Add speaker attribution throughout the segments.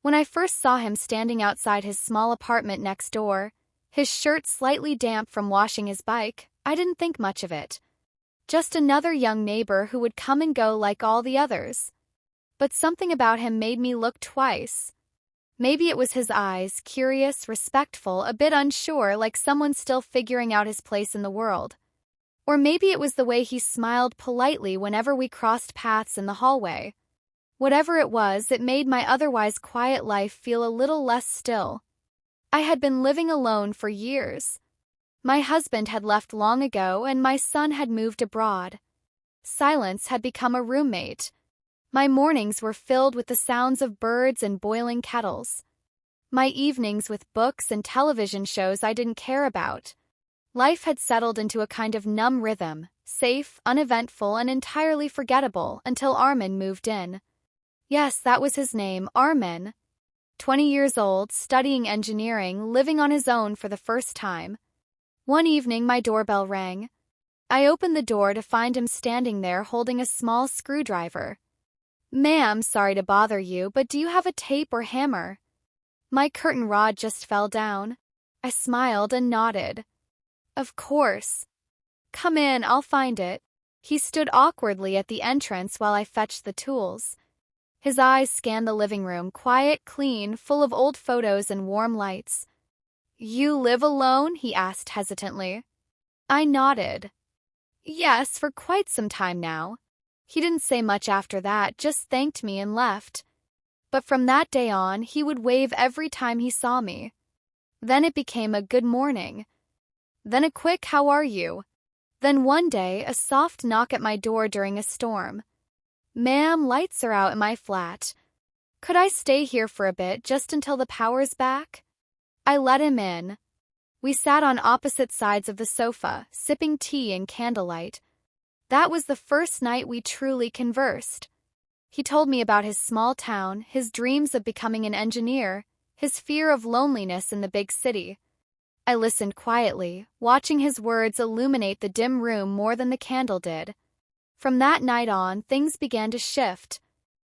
Speaker 1: When I first saw him standing outside his small apartment next door, his shirt slightly damp from washing his bike, I didn't think much of it. Just another young neighbor who would come and go like all the others. But something about him made me look twice. Maybe it was his eyes, curious, respectful, a bit unsure, like someone still figuring out his place in the world. Or maybe it was the way he smiled politely whenever we crossed paths in the hallway. Whatever it was, it made my otherwise quiet life feel a little less still. I had been living alone for years. My husband had left long ago and my son had moved abroad. Silence had become a roommate. My mornings were filled with the sounds of birds and boiling kettles. My evenings with books and television shows I didn't care about. Life had settled into a kind of numb rhythm, safe, uneventful, and entirely forgettable until Armin moved in. Yes, that was his name, Armin. 20 years old, studying engineering, living on his own for the first time. One evening my doorbell rang. I opened the door to find him standing there holding a small screwdriver. "Ma'am, sorry to bother you, but do you have a tape or hammer?" My curtain rod just fell down. I smiled and nodded. "Of course. Come in, I'll find it." He stood awkwardly at the entrance while I fetched the tools. His eyes scanned the living room, quiet, clean, full of old photos and warm lights. "You live alone?" he asked hesitantly. I nodded. "Yes, for quite some time now." He didn't say much after that, just thanked me and left. But from that day on, he would wave every time he saw me. Then it became a good morning. Then a quick "how are you?" Then one day, a soft knock at my door during a storm. "Ma'am, lights are out in my flat. Could I stay here for a bit, just until the power's back?" I let him in. We sat on opposite sides of the sofa, sipping tea in candlelight. That was the first night we truly conversed. He told me about his small town, his dreams of becoming an engineer, his fear of loneliness in the big city. I listened quietly, watching his words illuminate the dim room more than the candle did. From that night on, things began to shift.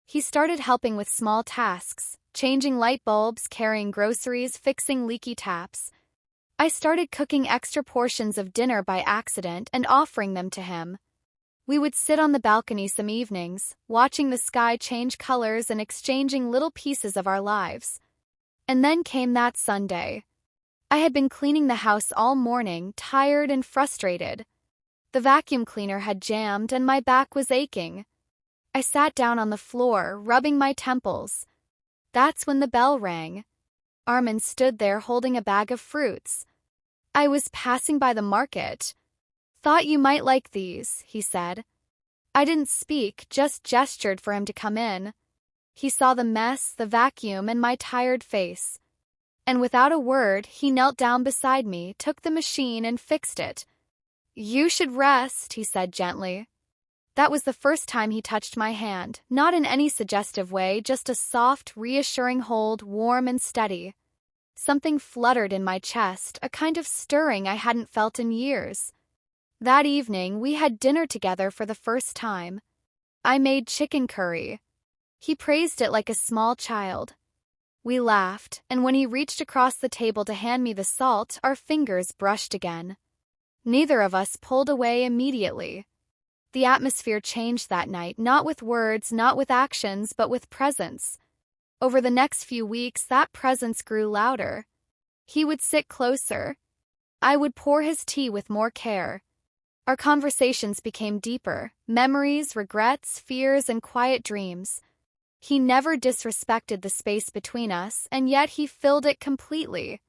Speaker 1: He started helping with small tasks, changing light bulbs, carrying groceries, fixing leaky taps. I started cooking extra portions of dinner by accident and offering them to him. We would sit on the balcony some evenings, watching the sky change colors and exchanging little pieces of our lives. And then came that Sunday. I had been cleaning the house all morning, tired and frustrated. The vacuum cleaner had jammed and my back was aching. I sat down on the floor, rubbing my temples. That's when the bell rang. Armin stood there holding a bag of fruits. "I was passing by the market. Thought you might like these," he said. I didn't speak, just gestured for him to come in. He saw the mess, the vacuum, and my tired face. And without a word, he knelt down beside me, took the machine, and fixed it. "You should rest," he said gently. That was the first time he touched my hand, not in any suggestive way, just a soft, reassuring hold, warm and steady. Something fluttered in my chest, a kind of stirring I hadn't felt in years. That evening, we had dinner together for the first time. I made chicken curry. He praised it like a small child. We laughed, and when he reached across the table to hand me the salt, our fingers brushed again. Neither of us pulled away immediately. The atmosphere changed that night, not with words, not with actions, but with presence. Over the next few weeks, that presence grew louder. He would sit closer. I would pour his tea with more care. Our conversations became deeper, memories, regrets, fears, and quiet dreams. He never disrespected the space between us, and yet he filled it completely.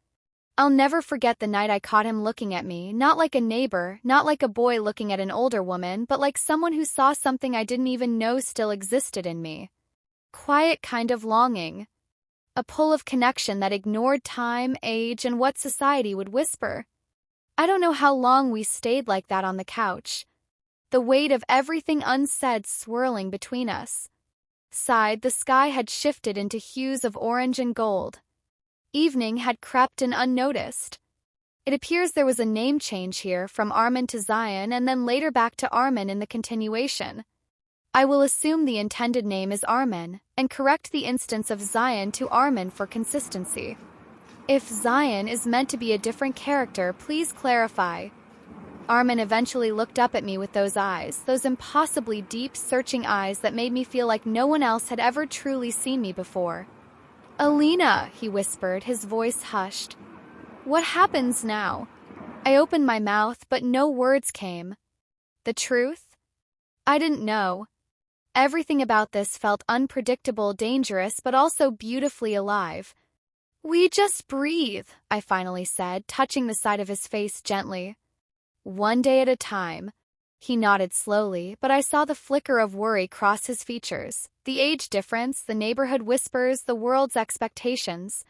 Speaker 1: I'll never forget the night I caught him looking at me, not like a neighbor, not like a boy looking at an older woman, but like someone who saw something I didn't even know still existed in me. Quiet kind of longing. A pull of connection that ignored time, age, and what society would whisper. I don't know how long we stayed like that on the couch. The weight of everything unsaid swirling between us. Side, the sky had shifted into hues of orange and gold. Evening had crept in unnoticed. It appears there was a name change here, from Armin to Zion, and then later back to Armin in the continuation. I will assume the intended name is Armin, and correct the instance of Zion to Armin for consistency. If Zion is meant to be a different character, please clarify. Armin eventually looked up at me with those eyes, those impossibly deep, searching eyes that made me feel like no one else had ever truly seen me before. "Alina," he whispered, his voice hushed. "What happens now?" I opened my mouth, but no words came. The truth? I didn't know. Everything about this felt unpredictable, dangerous, but also beautifully alive. "We just breathe," I finally said, touching the side of his face gently. "One day at a time." He nodded slowly, but I saw the flicker of worry cross his features. The age difference, the neighborhood whispers, the world's expectations.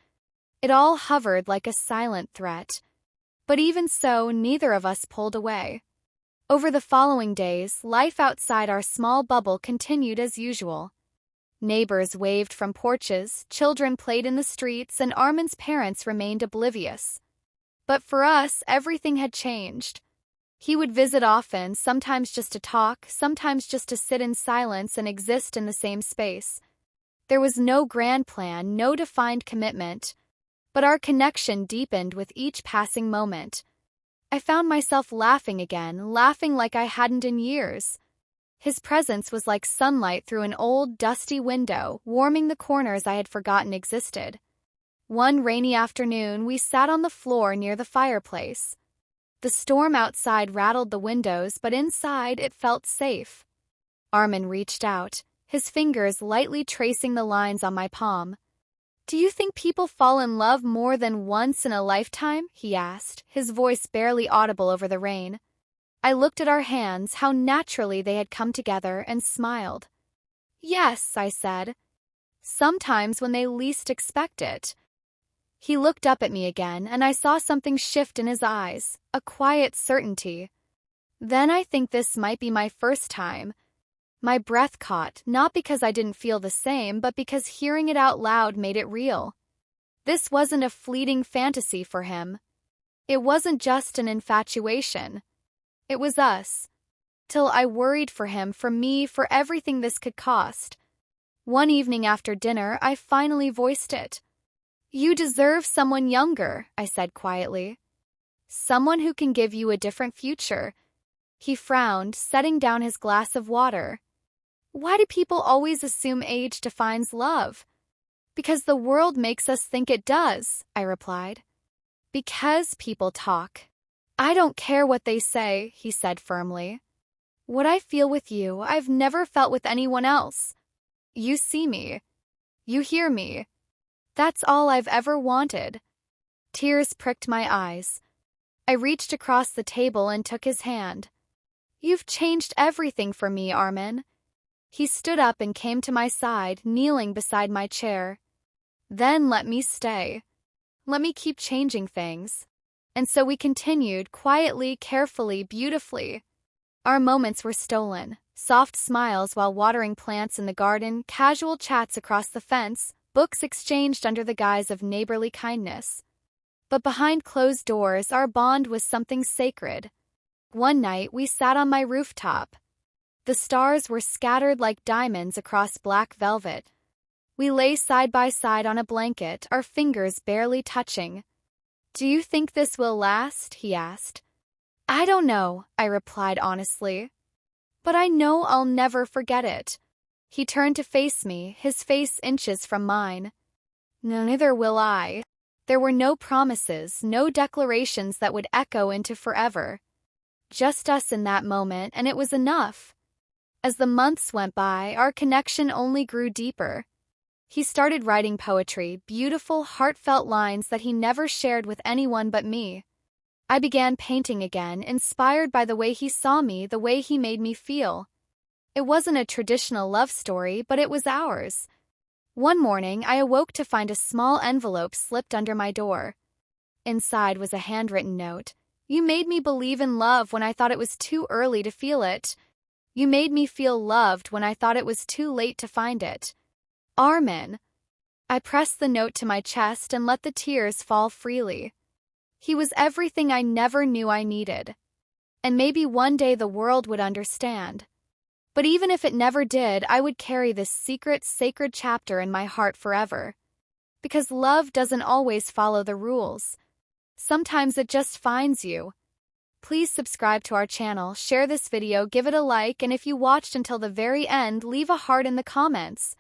Speaker 1: It all hovered like a silent threat. But even so, neither of us pulled away. Over the following days, life outside our small bubble continued as usual. Neighbors waved from porches, children played in the streets, and Armin's parents remained oblivious. But for us, everything had changed. He would visit often, sometimes just to talk, sometimes just to sit in silence and exist in the same space. There was no grand plan, no defined commitment, but our connection deepened with each passing moment. I found myself laughing again, laughing like I hadn't in years. His presence was like sunlight through an old, dusty window, warming the corners I had forgotten existed. One rainy afternoon, we sat on the floor near the fireplace. The storm outside rattled the windows, but inside it felt safe. Armin reached out, his fingers lightly tracing the lines on my palm. "Do you think people fall in love more than once in a lifetime?" he asked, his voice barely audible over the rain. I looked at our hands, how naturally they had come together, and smiled. "Yes," I said. "Sometimes when they least expect it." He looked up at me again, and I saw something shift in his eyes, a quiet certainty. "Then I think this might be my first time." My breath caught, not because I didn't feel the same, but because hearing it out loud made it real. This wasn't a fleeting fantasy for him. It wasn't just an infatuation. It was us. Till I worried for him, for me, for everything this could cost. One evening after dinner, I finally voiced it. "You deserve someone younger," I said quietly. "Someone who can give you a different future." He frowned, setting down his glass of water. "Why do people always assume age defines love?" "Because the world makes us think it does," I replied. "Because people talk." "I don't care what they say," he said firmly. "What I feel with you, I've never felt with anyone else. You see me. You hear me. That's all I've ever wanted." Tears pricked my eyes. I reached across the table and took his hand. "You've changed everything for me, Armin." He stood up and came to my side, kneeling beside my chair. "Then let me stay. Let me keep changing things." And so we continued, quietly, carefully, beautifully. Our moments were stolen. Soft smiles while watering plants in the garden, casual chats across the fence, books exchanged under the guise of neighborly kindness. But behind closed doors, our bond was something sacred. One night, we sat on my rooftop. The stars were scattered like diamonds across black velvet. We lay side by side on a blanket, our fingers barely touching. "Do you think this will last?" he asked. "I don't know," I replied honestly. "But I know I'll never forget it." He turned to face me, his face inches from mine. "No, neither will I." There were no promises, no declarations that would echo into forever. Just us in that moment, and it was enough. As the months went by, our connection only grew deeper. He started writing poetry, beautiful, heartfelt lines that he never shared with anyone but me. I began painting again, inspired by the way he saw me, the way he made me feel. It wasn't a traditional love story, but it was ours. One morning, I awoke to find a small envelope slipped under my door. Inside was a handwritten note. "You made me believe in love when I thought it was too early to feel it. You made me feel loved when I thought it was too late to find it. Armin." I pressed the note to my chest and let the tears fall freely. He was everything I never knew I needed. And maybe one day the world would understand. But even if it never did, I would carry this secret, sacred chapter in my heart forever. Because love doesn't always follow the rules. Sometimes it just finds you. Please subscribe to our channel, share this video, give it a like, and if you watched until the very end, leave a heart in the comments.